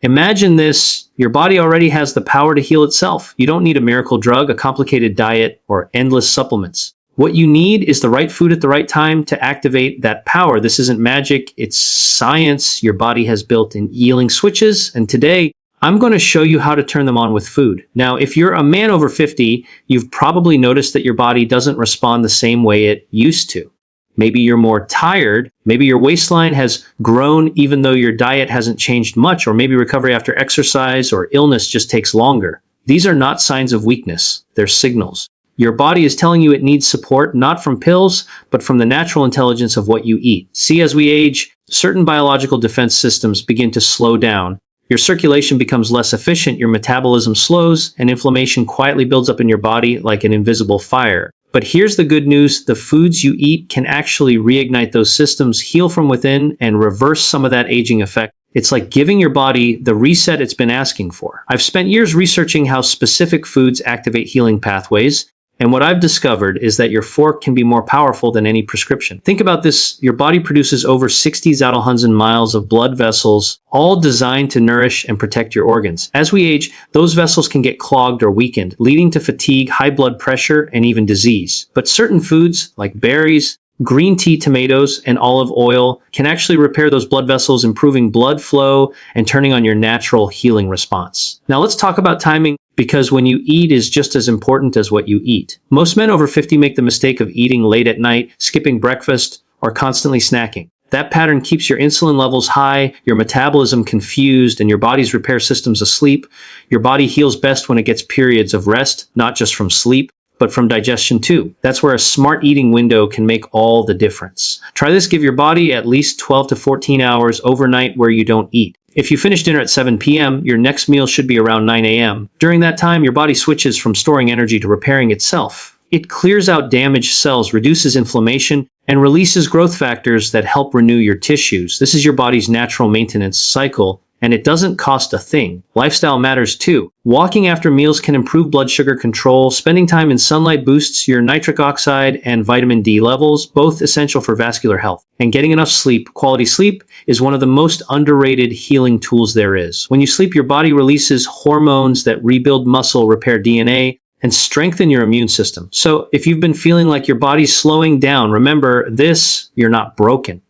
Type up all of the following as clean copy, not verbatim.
Imagine this, your body already has the power to heal itself. You don't need a miracle drug, a complicated diet, or endless supplements. What you need is the right food at the right time to activate that power. This isn't magic, it's science your body has built in healing switches, and today I'm going to show you how to turn them on with food. Now, if you're a man over 50, you've probably noticed that your body doesn't respond the same way it used to. Maybe you're more tired, maybe your waistline has grown even though your diet hasn't changed much, or maybe recovery after exercise or illness just takes longer. These are not signs of weakness, they're signals. Your body is telling you it needs support, not from pills, but from the natural intelligence of what you eat. See, as we age, certain biological defense systems begin to slow down. Your circulation becomes less efficient, your metabolism slows, and inflammation quietly builds up in your body like an invisible fire. But here's the good news, the foods you eat can actually reignite those systems, heal from within, and reverse some of that aging effect. It's like giving your body the reset it's been asking for. I've spent years researching how specific foods activate healing pathways, and what I've discovered is that your fork can be more powerful than any prescription. Think about this, your body produces over 60,000 miles of blood vessels, all designed to nourish and protect your organs. As we age, those vessels can get clogged or weakened, leading to fatigue, high blood pressure, and even disease. But certain foods, like berries, green tea, tomatoes, and olive oil, can actually repair those blood vessels, improving blood flow and turning on your natural healing response. Now let's talk about timing, because when you eat is just as important as what you eat. Most men over 50 make the mistake of eating late at night, skipping breakfast, or constantly snacking. That pattern keeps your insulin levels high, your metabolism confused, and your body's repair systems asleep. Your body heals best when it gets periods of rest, not just from sleep, but from digestion too. That's where a smart eating window can make all the difference. Try this, give your body at least 12 to 14 hours overnight where you don't eat. If you finish dinner at 7 p.m., your next meal should be around 9 a.m. During that time, your body switches from storing energy to repairing itself. It clears out damaged cells, reduces inflammation, and releases growth factors that help renew your tissues. This is your body's natural maintenance cycle, and it doesn't cost a thing. Lifestyle matters too. Walking after meals can improve blood sugar control. Spending time in sunlight boosts your nitric oxide and vitamin D levels, both essential for vascular health. And getting enough sleep, quality sleep, is one of the most underrated healing tools there is. When you sleep, your body releases hormones that rebuild muscle, repair DNA, and strengthen your immune system. So if you've been feeling like your body's slowing down, remember this, you're not broken.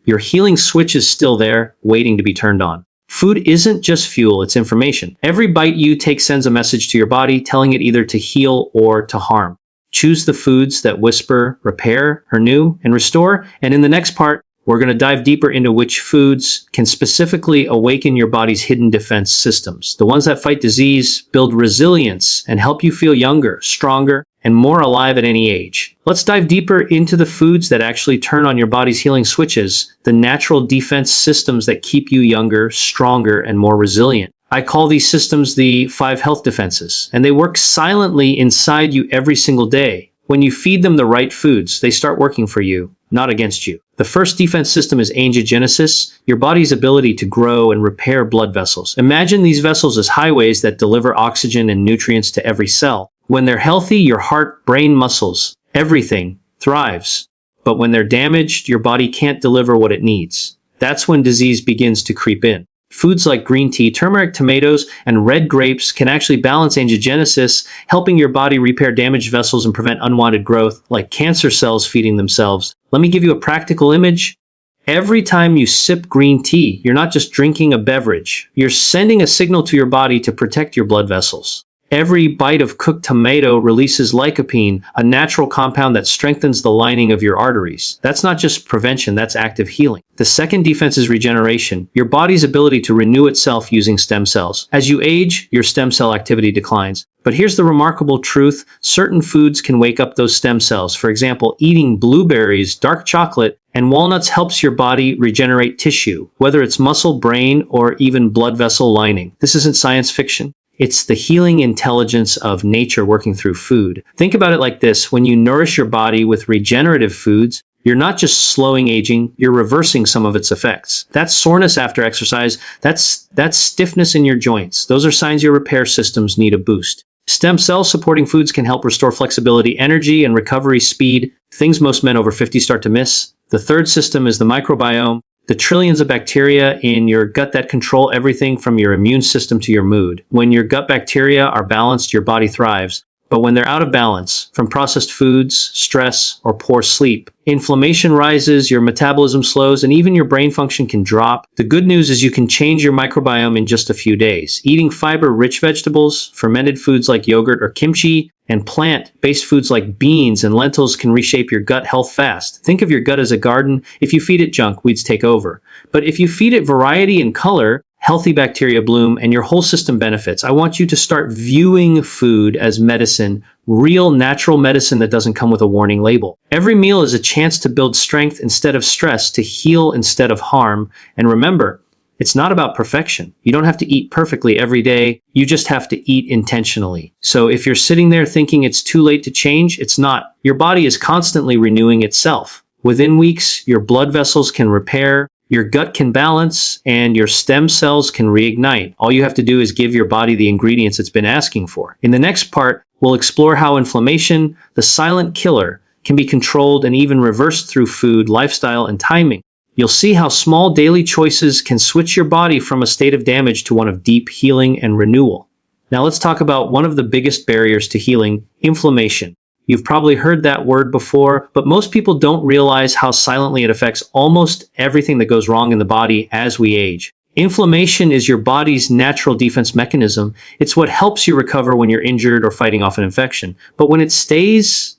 Your healing switch is still there, waiting to be turned on. Food isn't just fuel, it's information. Every bite you take sends a message to your body, telling it either to heal or to harm. Choose the foods that whisper, repair, renew, and restore. And in the next part, we're going to dive deeper into which foods can specifically awaken your body's hidden defense systems. The ones that fight disease, build resilience, and help you feel younger, stronger, and more alive at any age. Let's dive deeper into the foods that actually turn on your body's healing switches, the natural defense systems that keep you younger, stronger, and more resilient. I call these systems the 5 health defenses, and they work silently inside you every single day. When you feed them the right foods, they start working for you, not against you. The first defense system is angiogenesis, your body's ability to grow and repair blood vessels. Imagine these vessels as highways that deliver oxygen and nutrients to every cell. When they're healthy, your heart, brain, muscles, everything thrives. But when they're damaged, your body can't deliver what it needs. That's when disease begins to creep in. Foods like green tea, turmeric, tomatoes, and red grapes can actually balance angiogenesis, helping your body repair damaged vessels and prevent unwanted growth, like cancer cells feeding themselves. Let me give you a practical image. Every time you sip green tea, you're not just drinking a beverage. You're sending a signal to your body to protect your blood vessels. Every bite of cooked tomato releases lycopene, a natural compound that strengthens the lining of your arteries. That's not just prevention, that's active healing. The second defense is regeneration, your body's ability to renew itself using stem cells. As you age, your stem cell activity declines. But here's the remarkable truth, certain foods can wake up those stem cells. For example, eating blueberries, dark chocolate, and walnuts helps your body regenerate tissue, whether it's muscle, brain, or even blood vessel lining. This isn't science fiction. It's the healing intelligence of nature working through food. Think about it like this. When you nourish your body with regenerative foods, you're not just slowing aging, you're reversing some of its effects. That's soreness after exercise. That's stiffness in your joints. Those are signs your repair systems need a boost. Stem cell supporting foods can help restore flexibility, energy, and recovery speed, things most men over 50 start to miss. The third system is the microbiome. the trillions of bacteria in your gut that control everything from your immune system to your mood. When your gut bacteria are balanced, your body thrives. But when they're out of balance, from processed foods, stress, or poor sleep, inflammation rises, your metabolism slows, and even your brain function can drop. The good news is you can change your microbiome in just a few days. Eating fiber-rich vegetables, fermented foods like yogurt or kimchi, and plant-based foods like beans and lentils can reshape your gut health fast. Think of your gut as a garden. If you feed it junk, weeds take over. But if you feed it variety and color, healthy bacteria bloom and your whole system benefits. I want you to start viewing food as medicine, real natural medicine that doesn't come with a warning label. Every meal is a chance to build strength instead of stress, to heal instead of harm. And remember, it's not about perfection. You don't have to eat perfectly every day. You just have to eat intentionally. So if you're sitting there thinking it's too late to change, it's not. Your body is constantly renewing itself. Within weeks, your blood vessels can repair, your gut can balance, and your stem cells can reignite. All you have to do is give your body the ingredients it's been asking for. In the next part, we'll explore how inflammation, the silent killer, can be controlled and even reversed through food, lifestyle, and timing. You'll see how small daily choices can switch your body from a state of damage to one of deep healing and renewal. Now let's talk about one of the biggest barriers to healing, inflammation. You've probably heard that word before, but most people don't realize how silently it affects almost everything that goes wrong in the body as we age. Inflammation is your body's natural defense mechanism. It's what helps you recover when you're injured or fighting off an infection. But when it stays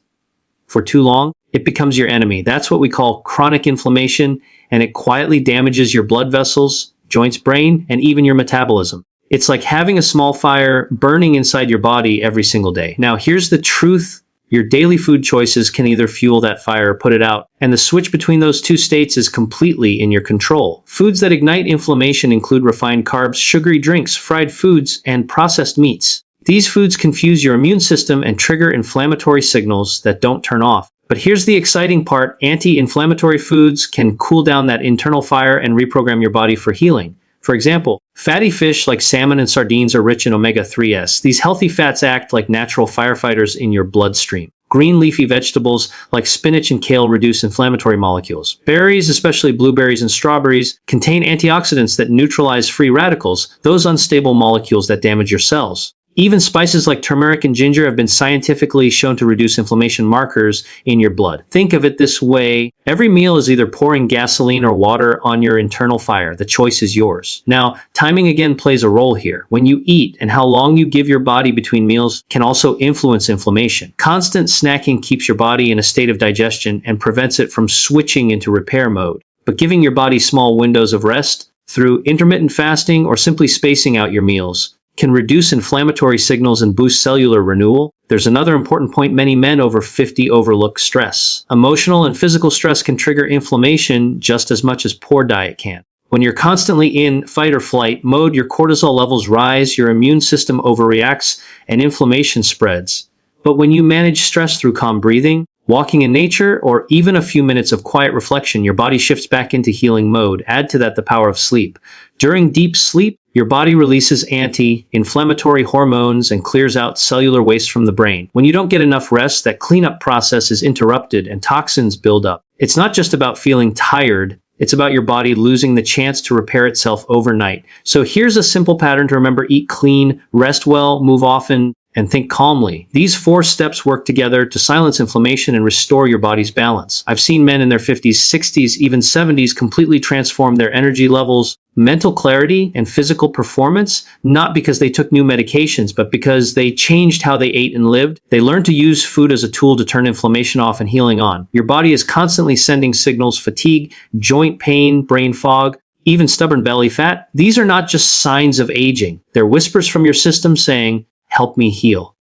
for too long, it becomes your enemy. That's what we call chronic inflammation, and it quietly damages your blood vessels, joints, brain, and even your metabolism. It's like having a small fire burning inside your body every single day. Now, here's the truth. Your daily food choices can either fuel that fire or put it out, and the switch between those two states is completely in your control. Foods that ignite inflammation include refined carbs, sugary drinks, fried foods, and processed meats. These foods confuse your immune system and trigger inflammatory signals that don't turn off. But here's the exciting part. Anti-inflammatory foods can cool down that internal fire and reprogram your body for healing. For example, fatty fish like salmon and sardines are rich in omega-3s. These healthy fats act like natural firefighters in your bloodstream. Green leafy vegetables like spinach and kale reduce inflammatory molecules. Berries, especially blueberries and strawberries, contain antioxidants that neutralize free radicals, those unstable molecules that damage your cells. Even spices like turmeric and ginger have been scientifically shown to reduce inflammation markers in your blood. Think of it this way. Every meal is either pouring gasoline or water on your internal fire. The choice is yours. Now, timing again plays a role here. When you eat and how long you give your body between meals can also influence inflammation. Constant snacking keeps your body in a state of digestion and prevents it from switching into repair mode. But giving your body small windows of rest through intermittent fasting or simply spacing out your meals can reduce inflammatory signals and boost cellular renewal. There's another important point many men over 50 overlook: stress. Emotional and physical stress can trigger inflammation just as much as poor diet can. When you're constantly in fight or flight mode, your cortisol levels rise, your immune system overreacts, and inflammation spreads. But when you manage stress through calm breathing, walking in nature, or even a few minutes of quiet reflection, your body shifts back into healing mode. Add to that the power of sleep. During deep sleep, your body releases anti-inflammatory hormones and clears out cellular waste from the brain. When you don't get enough rest, that cleanup process is interrupted and toxins build up. It's not just about feeling tired. It's about your body losing the chance to repair itself overnight. So here's a simple pattern to remember: eat clean, rest well, move often, and think calmly. These 4 steps work together to silence inflammation and restore your body's balance. I've seen men in their 50s, 60s, even 70s completely transform their energy levels, mental clarity, and physical performance, not because they took new medications, but because they changed how they ate and lived. They learned to use food as a tool to turn inflammation off and healing on. Your body is constantly sending signals: fatigue, joint pain, brain fog, even stubborn belly fat. These are not just signs of aging. They're whispers from your system saying, "Help me heal."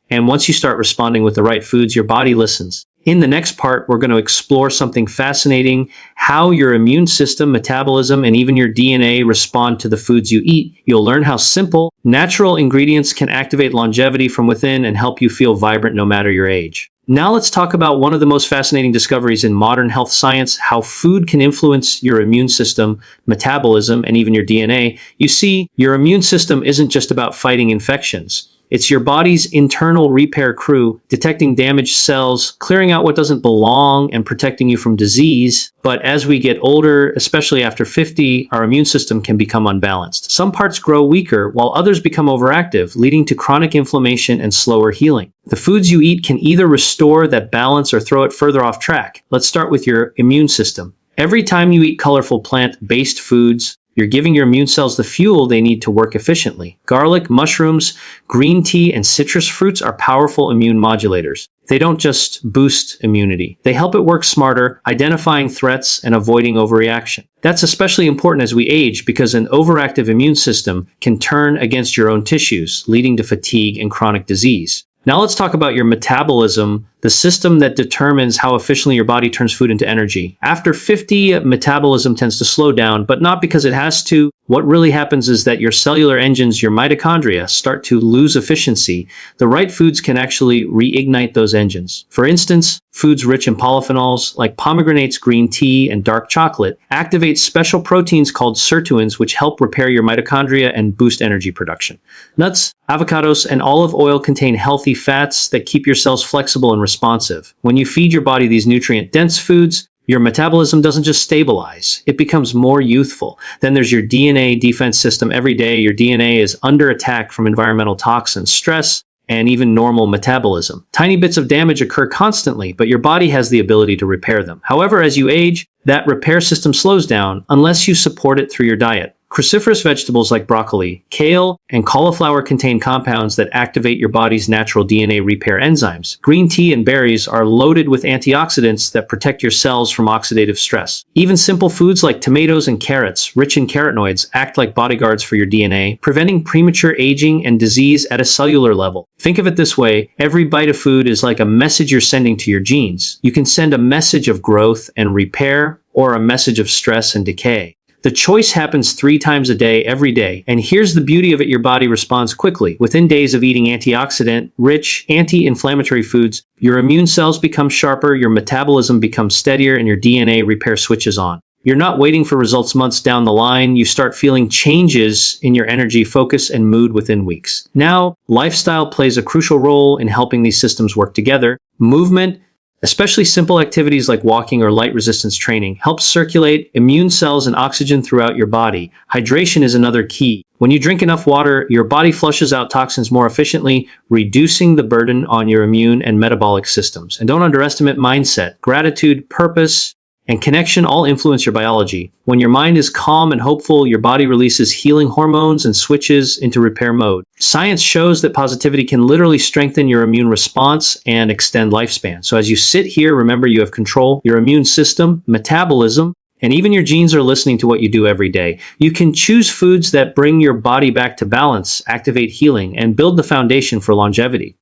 And once you start responding with the right foods, your body listens. In the next part, we're going to explore something fascinating: how your immune system, metabolism, and even your DNA respond to the foods you eat. You'll learn how simple, natural ingredients can activate longevity from within and help you feel vibrant no matter your age. Now let's talk about one of the most fascinating discoveries in modern health science: how food can influence your immune system, metabolism, and even your DNA. You see, your immune system isn't just about fighting infections. It's your body's internal repair crew, detecting damaged cells, clearing out what doesn't belong, and protecting you from disease. But as we get older, especially after 50, our immune system can become unbalanced. Some parts grow weaker, while others become overactive, leading to chronic inflammation and slower healing. The foods you eat can either restore that balance or throw it further off track. Let's start with your immune system. Every time you eat colorful plant-based foods, you're giving your immune cells the fuel they need to work efficiently. Garlic, mushrooms, green tea, and citrus fruits are powerful immune modulators. They don't just boost immunity. They help it work smarter, identifying threats and avoiding overreaction. That's especially important as we age because an overactive immune system can turn against your own tissues, leading to fatigue and chronic disease. Now let's talk about your metabolism, the system that determines how efficiently your body turns food into energy. After 50, metabolism tends to slow down, but not because it has to. What really happens is that your cellular engines, your mitochondria, start to lose efficiency. The right foods can actually reignite those engines. For instance, foods rich in polyphenols, like pomegranates, green tea, and dark chocolate, activate special proteins called sirtuins, which help repair your mitochondria and boost energy production. Nuts, avocados, and olive oil contain healthy fats that keep your cells flexible and responsive. When you feed your body these nutrient-dense foods, your metabolism doesn't just stabilize, it becomes more youthful. Then there's your DNA defense system. Every day, your DNA is under attack from environmental toxins, stress, and even normal metabolism. Tiny bits of damage occur constantly, but your body has the ability to repair them. However, as you age, that repair system slows down unless you support it through your diet. Cruciferous vegetables like broccoli, kale, and cauliflower contain compounds that activate your body's natural DNA repair enzymes. Green tea and berries are loaded with antioxidants that protect your cells from oxidative stress. Even simple foods like tomatoes and carrots, rich in carotenoids, act like bodyguards for your DNA, preventing premature aging and disease at a cellular level. Think of it this way, every bite of food is like a message you're sending to your genes. You can send a message of growth and repair, or a message of stress and decay. The choice happens 3 times a day, every day. And here's the beauty of it, your body responds quickly. Within days of eating antioxidant-rich, anti-inflammatory foods, your immune cells become sharper, your metabolism becomes steadier, and your DNA repair switches on. You're not waiting for results months down the line. You start feeling changes in your energy, focus, and mood within weeks. Now, lifestyle plays a crucial role in helping these systems work together. Movement, especially simple activities like walking or light resistance training, helps circulate immune cells and oxygen throughout your body. Hydration is another key. When you drink enough water, your body flushes out toxins more efficiently, reducing the burden on your immune and metabolic systems. And don't underestimate mindset. Gratitude, purpose, and connection all influence your biology. When your mind is calm and hopeful, your body releases healing hormones and switches into repair mode. Science shows that positivity can literally strengthen your immune response and extend lifespan. So as you sit here, remember you have control. Your immune system, metabolism, and even your genes are listening to what you do every day. You can choose foods that bring your body back to balance, activate healing, and build the foundation for longevity.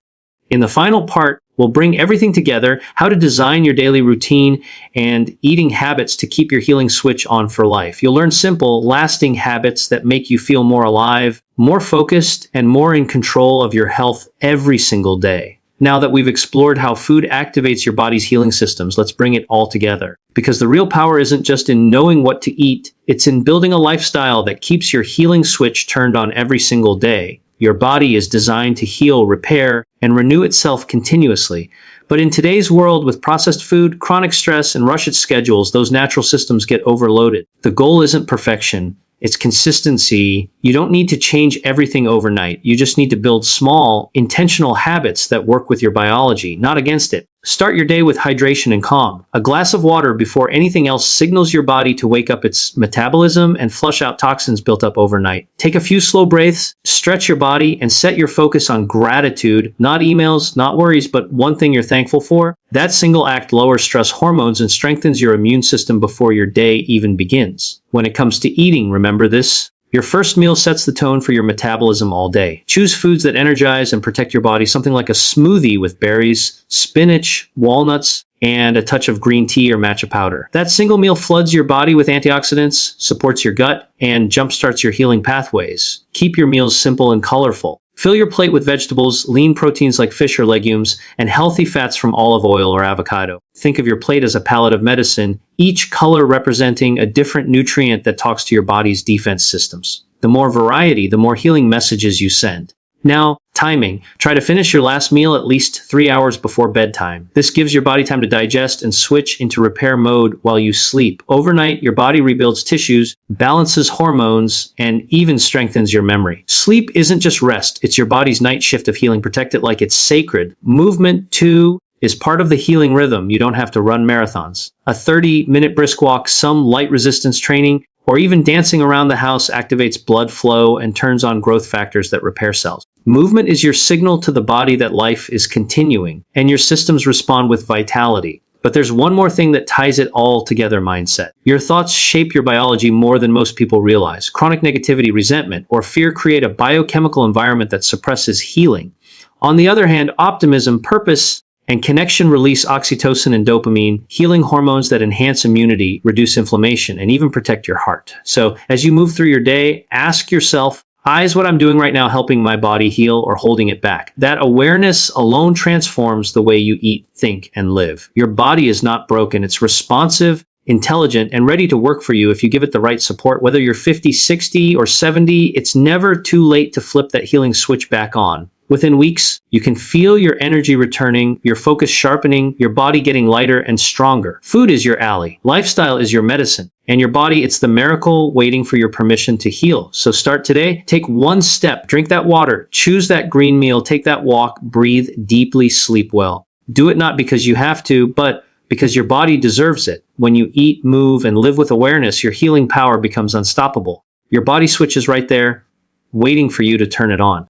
In the final part, we'll bring everything together, how to design your daily routine and eating habits to keep your healing switch on for life. You'll learn simple, lasting habits that make you feel more alive, more focused, and more in control of your health every single day. Now that we've explored how food activates your body's healing systems, let's bring it all together. Because the real power isn't just in knowing what to eat, it's in building a lifestyle that keeps your healing switch turned on every single day. Your body is designed to heal, repair, and renew itself continuously. But in today's world, with processed food, chronic stress, and rushed schedules, those natural systems get overloaded. The goal isn't perfection, it's consistency. You don't need to change everything overnight. You just need to build small, intentional habits that work with your biology, not against it. Start your day with hydration and calm. A glass of water before anything else signals your body to wake up its metabolism and flush out toxins built up overnight. Take a few slow breaths, stretch your body, and set your focus on gratitude, not emails, not worries, but one thing you're thankful for. That single act lowers stress hormones and strengthens your immune system before your day even begins. When it comes to eating, remember this. Your first meal sets the tone for your metabolism all day. Choose foods that energize and protect your body, something like a smoothie with berries, spinach, walnuts, and a touch of green tea or matcha powder. That single meal floods your body with antioxidants, supports your gut, and jumpstarts your healing pathways. Keep your meals simple and colorful. Fill your plate with vegetables, lean proteins like fish or legumes, and healthy fats from olive oil or avocado. Think of your plate as a palette of medicine, each color representing a different nutrient that talks to your body's defense systems. The more variety, the more healing messages you send. Now, Timing. Try to finish your last meal at least 3 hours before bedtime. This gives your body time to digest and switch into repair mode while you sleep. Overnight, your body rebuilds tissues, balances hormones, and even strengthens your memory. Sleep isn't just rest, it's your body's night shift of healing. Protect it like it's sacred. Movement, too, is part of the healing rhythm. You don't have to run marathons. A 30-minute brisk walk, some light resistance training, or even dancing around the house activates blood flow and turns on growth factors that repair cells. Movement is your signal to the body that life is continuing, and your systems respond with vitality. But there's one more thing that ties it all together: mindset. Your thoughts shape your biology more than most people realize. Chronic negativity, resentment, or fear create a biochemical environment that suppresses healing. On the other hand, optimism, purpose, and connection release oxytocin and dopamine, healing hormones that enhance immunity, reduce inflammation, and even protect your heart. So as you move through your day, ask yourself, is what I'm doing right now helping my body heal or holding it back? That awareness alone transforms the way you eat, think, and live. Your body is not broken. It's responsive, intelligent, and ready to work for you if you give it the right support. Whether you're 50, 60, or 70, it's never too late to flip that healing switch back on. Within weeks, you can feel your energy returning, your focus sharpening, your body getting lighter and stronger. Food is your ally. Lifestyle is your medicine. And your body, it's the miracle waiting for your permission to heal. So start today. Take one step. Drink that water. Choose that green meal. Take that walk. Breathe deeply. Sleep well. Do it not because you have to, but because your body deserves it. When you eat, move, and live with awareness, your healing power becomes unstoppable. Your body switch is right there, waiting for you to turn it on.